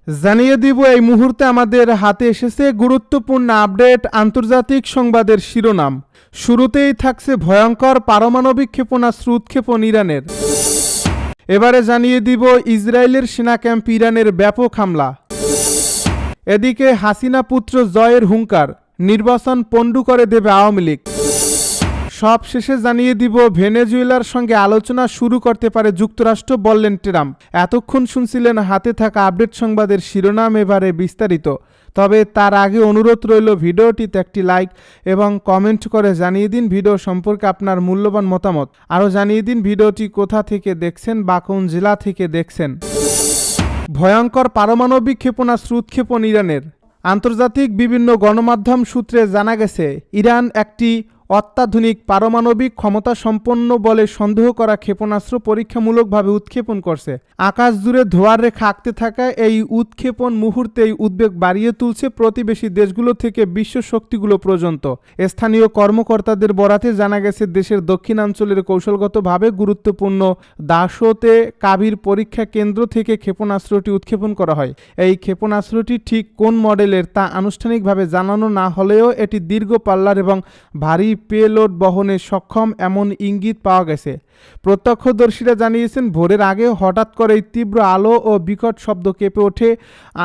জানিয়ে দিব এই মুহূর্তে আমাদের হাতে এসেছে গুরুত্বপূর্ণ আপডেট আন্তর্জাতিক সংবাদের শিরোনাম। শুরুতেই থাকছে ভয়ঙ্কর পারমাণবিক ক্ষেপণাস্ত্র উৎক্ষেপণ ইরানের। এবারে জানিয়ে দিব ইসরায়েলের সেনা ক্যাম্প ইরানের ব্যাপক হামলা। এদিকে হাসিনা পুত্র জয়ের হুঙ্কার, নির্বাচন পণ্ডু করে দেবে আওয়ামী লীগ। সব শেষে জানিয়ে দিব ভেনেজুয়েলার সঙ্গে আলোচনা শুরু করতে পারে যুক্তরাষ্ট্র, বললেন ট্রাম্প। এতক্ষণ শুনছিলেন হাতে থাকা আপডেট সংবাদের শিরোনাম, এবারে বিস্তারিত। তবে তার আগে অনুরোধ রইল ভিডিওটিতে একটি লাইক এবং কমেন্ট করে জানিয়ে দিন ভিডিও সম্পর্কে আপনার মূল্যবান মতামত। আরও জানিয়ে দিন ভিডিওটি কোথা থেকে দেখছেন বা কোন জেলা থেকে দেখছেন। ভয়ঙ্কর পারমাণবিক ক্ষেপণাস্ত্র উৎক্ষেপণ ইরানের। আন্তর্জাতিক বিভিন্ন গণমাধ্যম সূত্রে জানা গেছে, ইরান একটি অত্যাধুনিক পারমাণবিক ক্ষমতা সম্পন্ন বলে সন্দেহ করা ক্ষেপণাস্ত্র পরীক্ষামূলকভাবে উৎক্ষেপণ করছে। আকাশ জুড়ে ধোঁয়ার রেখা আঁকতে থাকা এই উৎক্ষেপণ মুহূর্তেই উদ্বেগ বাড়িয়ে তুলছে প্রতিবেশী দেশগুলো থেকে বিশ্ব শক্তিগুলো পর্যন্ত। স্থানীয় কর্মকর্তাদের বরাতে জানা গেছে, দেশের দক্ষিণাঞ্চলের কৌশলগতভাবে গুরুত্বপূর্ণ দাসোতে কাবির পরীক্ষা কেন্দ্র থেকে ক্ষেপণাস্ত্রটি উৎক্ষেপণ করা হয়। এই ক্ষেপণাস্ত্রটি ঠিক কোন মডেলের তা আনুষ্ঠানিকভাবে জানানো না হলেও এটি দীর্ঘ পাল্লার এবং ভারী পেলোড বহনে সক্ষম এমন ইঙ্গিত পাওয়া গেছে। প্রত্যক্ষদর্শীরা জানিয়েছেন, ভোরের আগে হঠাৎ করেই তীব্র আলো ও বিকট শব্দ কেঁপে ওঠে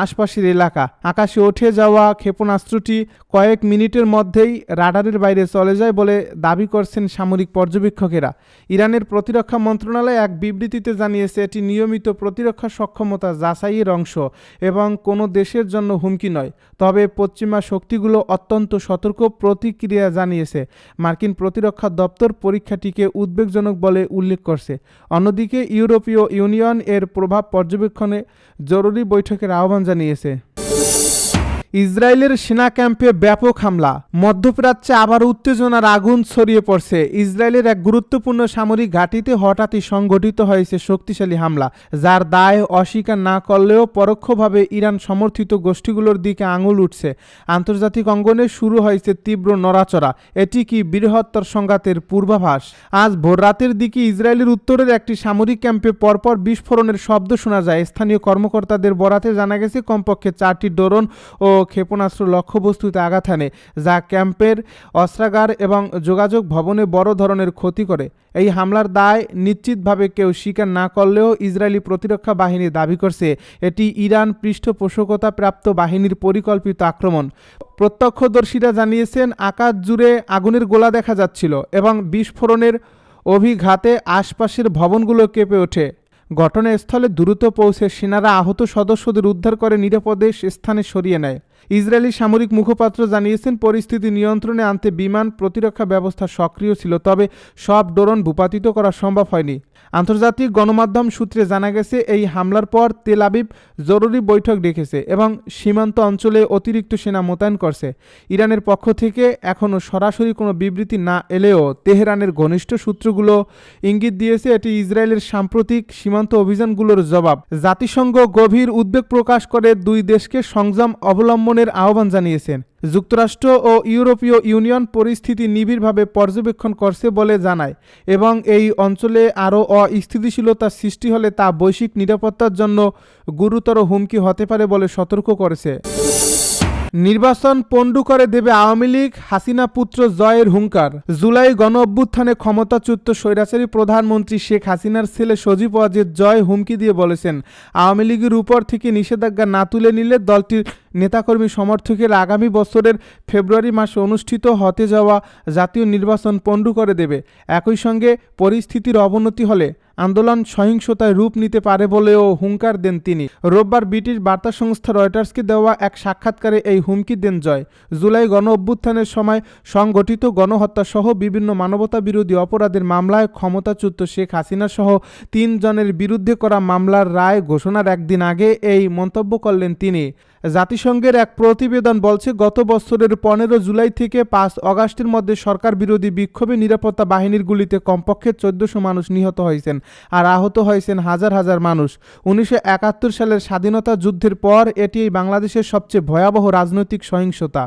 আশপাশের এলাকা। আকাশে উঠে যাওয়া ক্ষেপণাস্ত্রটি কয়েক মিনিটের মধ্যেই রাডারের বাইরে চলে যায় বলে দাবি করছেন সামরিক পর্যবেক্ষকেরা। ইরানের প্রতিরক্ষা মন্ত্রণালয় এক বিবৃতিতে জানিয়েছে, এটি নিয়মিত প্রতিরক্ষা সক্ষমতা যাচাইয়ের অংশ এবং কোনো দেশের জন্য হুমকি নয়। তবে পশ্চিমা শক্তিগুলো অত্যন্ত সতর্ক প্রতিক্রিয়া জানিয়েছে। মার্কিন প্রতিরক্ষা দপ্তর পরীক্ষাটিকে উদ্বেগজনক বলে উল্লেখ করছে। অন্যদিকে ইউরোপীয় ইউনিয়ন এর প্রভাব পর্যবেক্ষণে জরুরি বৈঠকের আহ্বান জানিয়েছে। ইসরায়েলের সেনা ক্যাম্পে ব্যাপক হামলা। মধ্যপ্রাচ্যে আবার উত্তেজনার আগুন ছড়িয়ে পড়ছে। ইসরায়েলের এক গুরুত্বপূর্ণ সামরিক ঘাঁটিতে হঠাৎই সংঘটিত হয়েছে শক্তিশালী হামলা, যার দায় অস্বীকার না করলেও পরোক্ষভাবে ইরান সমর্থিত গোষ্ঠীগুলোর দিকে আঙুল উঠছে। আন্তর্জাতিক অঙ্গনে শুরু হয়েছে তীব্র নড়াচড়া। এটি কি বৃহত্তর সংঘাতের পূর্বাভাস? আজ ভোররাতের দিকে ইসরায়েলের উত্তরের একটি সামরিক ক্যাম্পে পরপর বিস্ফোরণের শব্দ শোনা যায়। স্থানীয় কর্মকর্তাদের বরাতে জানা গেছে, কমপক্ষে 4টি ড্রোন ও ক্ষেপণাস্ত্র লক্ষ্যবস্তুতে আঘাত হানে, যা ক্যাম্পের অস্ত্রাগার এবং যোগাযোগ ভবনে বড় ধরনের ক্ষতি করে। এই হামলার দায় নিশ্চিতভাবে কেউ স্বীকার না করলেও ইসরায়েলি প্রতিরক্ষা বাহিনী দাবি করছে, এটি ইরান পৃষ্ঠপোষকতা প্রাপ্ত বাহিনীর পরিকল্পিত আক্রমণ। প্রত্যক্ষদর্শীরা জানিয়েছেন, আকাশ জুড়ে আগুনের গোলা দেখা যাচ্ছিল এবং বিস্ফোরণের অভিঘাতে আশপাশের ভবনগুলো কেঁপে ওঠে। ঘটনাস্থলে দ্রুত পৌঁছে সেনারা আহত সদস্যদের উদ্ধার করে নিরাপদে স্থানে সরিয়ে নেয়। ইসরায়েলি সামরিক মুখপাত্র জানিয়েছেন, পরিস্থিতি নিয়ন্ত্রণে আনতে বিমান প্রতিরক্ষা ব্যবস্থা সক্রিয় ছিল, তবে সব ড্রোন ভূপাতিত করা সম্ভব হয়নি। আন্তর্জাতিক গণমাধ্যম সূত্রে জানা গেছে, এই হামলার পর তেল আবিব জরুরি বৈঠক ডেকেছে এবং সীমান্ত অঞ্চলে অতিরিক্ত সেনা মোতায়েন করছে। ইরানের পক্ষ থেকে এখনও সরাসরি কোনো বিবৃতি না এলেও তেহরানের ঘনিষ্ঠ সূত্রগুলো ইঙ্গিত দিয়েছে, এটি ইসরায়েলের সাম্প্রতিক সীমান্ত অভিযানগুলোর জবাব। জাতিসংঘ গভীর উদ্বেগ প্রকাশ করে দুই দেশকে সংযম অবলম্বনের আহ্বান জানিয়েছেন। যুক্তরাষ্ট্র ও ইউরোপীয় ইউনিয়ন পরিস্থিতি নিবিড়ভাবে পর্যবেক্ষণ করছে বলে জানায় এবং এই অঞ্চলে আরও অস্থিতিশীলতা সৃষ্টি হলে তা বৈশ্বিক নিরাপত্তার জন্য গুরুতর হুমকি হতে পারে বলে সতর্ক করেছে। নির্বাচন পণ্ডু করে দেবে আওয়ামী লীগ, হাসিনা পুত্র জয়ের হুঙ্কার। জুলাই গণ অভ্যুত্থানে ক্ষমতাচ্যুত স্বৈরাচারী প্রধানমন্ত্রী শেখ হাসিনার ছেলে সজীব ওয়াজেদ জয় হুমকি দিয়ে বলেছেন, আওয়ামী লীগের উপর থেকে নিষেধাজ্ঞা না তুলে নিলে দলটির নেতাকর্মী সমর্থকের আগামী বছরের ফেব্রুয়ারি মাসে অনুষ্ঠিত হতে যাওয়া জাতীয় নির্বাচন পণ্ডু করে দেবে। একই সঙ্গে পরিস্থিতির অবনতি হলে আন্দোলন সহিংসতায় রূপ নিতে পারে বলেও হুঙ্কার দেন তিনি। রোববার ব্রিটিশ বার্তা সংস্থা রয়টার্সকে দেওয়া এক সাক্ষাৎকারে এই হুমকি দেন জয়। জুলাই গণ অভ্যুত্থানের সময় সংগঠিত গণহত্যা সহ বিভিন্ন মানবতা বিরোধী অপরাধের মামলায় ক্ষমতাচ্যুত শেখ হাসিনা সহ 3 জনের বিরুদ্ধে করা মামলার রায় ঘোষণার একদিন আগে এই মন্তব্য করলেন তিনি। জাতিসংঘের এক প্রতিবেদন বলছে, গত বছরের 15 জুলাই থেকে 5 আগস্টের মধ্যে সরকার বিরোধী বিক্ষোভে নিরাপত্তা বাহিনীর গুলিতে কমপক্ষে 1400 মানুষ নিহত হয়েছেন আর আহত হয়েছেন হাজার হাজার মানুষ। 1971 সালের স্বাধীনতা যুদ্ধের পর এটি বাংলাদেশের সবচেয়ে ভয়াবহ রাজনৈতিক সহিংসতা।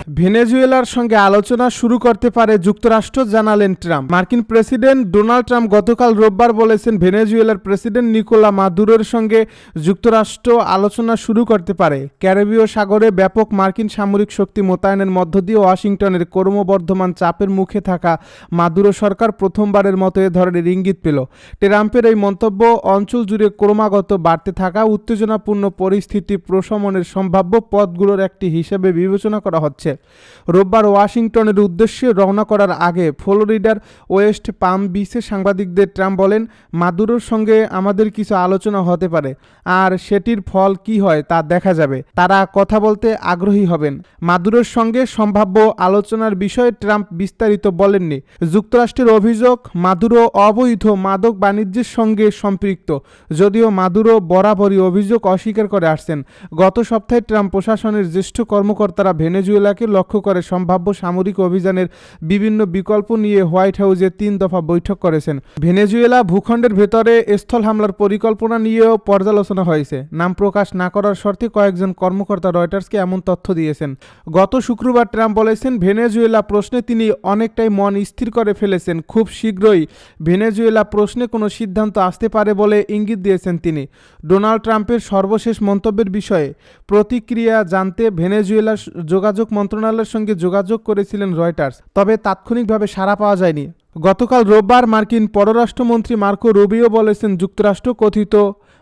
ভেনেজুয়েলার সঙ্গে আলোচনা শুরু করতে পারে যুক্তরাষ্ট্র, জানালেন ট্রাম্প। মার্কিন প্রেসিডেন্ট ডোনাল্ড ট্রাম্প গতকাল রোববার বলেছেন, ভেনেজুয়েলার প্রেসিডেন্ট নিকোলা মাদুরোর সঙ্গে যুক্তরাষ্ট্র আলোচনা শুরু করতে পারে। ক্যারিবীয় সাগরে ব্যাপক মার্কিন সামরিক শক্তি মোতায়েনের মধ্য দিয়ে ওয়াশিংটনের ক্রমবর্ধমান চাপের মুখে থাকা মাদুরো সরকার প্রথমবারের মতো এ ধরনের ইঙ্গিত পেল। ট্রাম্পের এই মন্তব্য অঞ্চল জুড়ে ক্রমাগত বাড়তে থাকা উত্তেজনাপূর্ণ পরিস্থিতি প্রশমনের সম্ভাব্য পথগুলোর একটি হিসেবে বিবেচনা করা হচ্ছে। রোববার ওয়াশিংটনের উদ্দেশ্যে রওনা করার আগে ফ্লোরিডার ওয়েস্ট পাম বিচে সাংবাদিকদের ট্রাম্প বলেন, মাদুরোর সঙ্গে আমাদের কিছু আলোচনা হতে পারে, আর সেটির ফল কি হয় তা দেখা যাবে। তারা কথা বলতে আগ্রহী হবেন। মাদুরোর সঙ্গে সম্ভাব্য আলোচনার বিষয়ে ট্রাম্প বিস্তারিত বলেননি। যুক্তরাষ্ট্রের অভিযোগ, মাদুরো অবৈধ মাদক বাণিজ্যের সঙ্গে সম্পৃক্ত, যদিও মাদুরো বরাবরই অভিযোগ অস্বীকার করে আসছেন। গত সপ্তাহে ট্রাম্প প্রশাসনের জ্যেষ্ঠ কর্মকর্তারা ভেনেজুয়েলাকে লক্ষ্য করে সম্ভাব্য সামরিক অভিযানের বিভিন্ন বিকল্প নিয়ে হোয়াইট হাউসে 3 দফা বৈঠক করেছেন। ভেনেজুয়েলা ভূখণ্ডের ভেতরে স্থল হামলার পরিকল্পনা নিয়েও পর্যালোচনা হয়েছে। নাম প্রকাশ না করার শর্তে কয়েকজন কর্মকর্তা রয়টার্সকে এমন তথ্য দিয়েছেন। গত শুক্রবার ট্রাম্প বলেছেন, ভেনেজুয়েলা প্রশ্নে তিনি অনেকটাই মন স্থির করে ফেলেছেন। খুব শীঘ্রই ভেনেজুয়েলা প্রশ্নে কোনো সিদ্ধান্ত আসতে পারে বলে ইঙ্গিত দিয়েছেন তিনি। ডোনাল্ড ট্রাম্পের সর্বশেষ মন্তব্যের বিষয়ে প্রতিক্রিয়া জানতে ভেনেজুয়েলার যোগাযোগ মন্ত্রণালয়ের সঙ্গে যোগাযোগ করেছিলেন রয়টার্স, তবে তাৎক্ষণিকভাবে সাড়া পাওয়া যায়নি। গতকাল রোববার মার্কিন পররাষ্ট্রমন্ত্রী মার্কো রুবিও বলেছেন, যুক্তরাষ্ট্র কথিত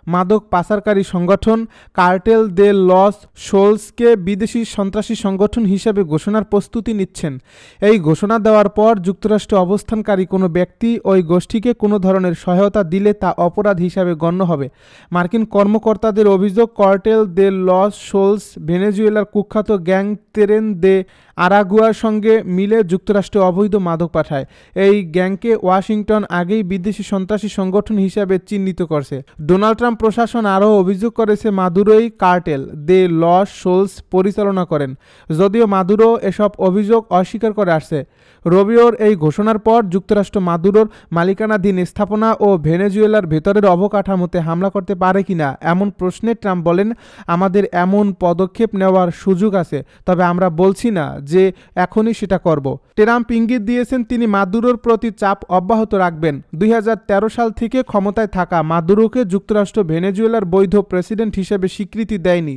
মাদক পাচারকারী সংগঠন কার্টেল দে লস সোলসকে বিদেশি সন্ত্রাসী সংগঠন হিসেবে ঘোষণার প্রস্তুতি নিচ্ছেন। এই ঘোষণা দেওয়ার পর যুক্তরাষ্ট্রে অবস্থানকারী কোনো ব্যক্তি ওই গোষ্ঠীকে কোনো ধরনের সহায়তা দিলে তা অপরাধ হিসাবে গণ্য হবে। মার্কিন কর্মকর্তাদের অভিযোগ, কার্টেল দে লস সোলস ভেনেজুয়েলার কুখ্যাত গ্যাং তেরেন দে আরাগুয়ার সঙ্গে মিলে যুক্তরাষ্ট্রে অবৈধ মাদক পাঠায়। এই গ্যাংকে ওয়াশিংটন আগেই বিদেশি সন্ত্রাসী সংগঠন হিসাবে চিহ্নিত করছে। ডোনাল্ড ট্রাম্প প্রশাসন আরও অভিযোগ করেছে, মাদুরোই কার্টেল দে লস সোলস পরিচালনা করেন, যদিও মাদুরো এসব অভিযোগ অস্বীকার করে আসছে। রবিওর এই ঘোষণার পর যুক্তরাষ্ট্র মাদুরোর মালিকানাধীন স্থাপনা ও ভেনেজুয়েলার ভেতরের অবকাঠামোতে হামলা করতে পারে কিনা এমন প্রশ্নে ট্রাম্প বলেন, আমাদের এমন পদক্ষেপ নেওয়ার সুযোগ আছে, তবে আমরা বলছি না যে এখনই সেটা করব। ট্রাম্প ইঙ্গিত দিয়েছেন তিনি মাদুরোর প্রতি চাপ অব্যাহত রাখবেন। 2013 সাল থেকে ক্ষমতায় থাকা মাদুরোকে যুক্তরাষ্ট্র ভেনেজুয়েলার বৈধ প্রেসিডেন্ট হিসেবে স্বীকৃতি দেয়নি।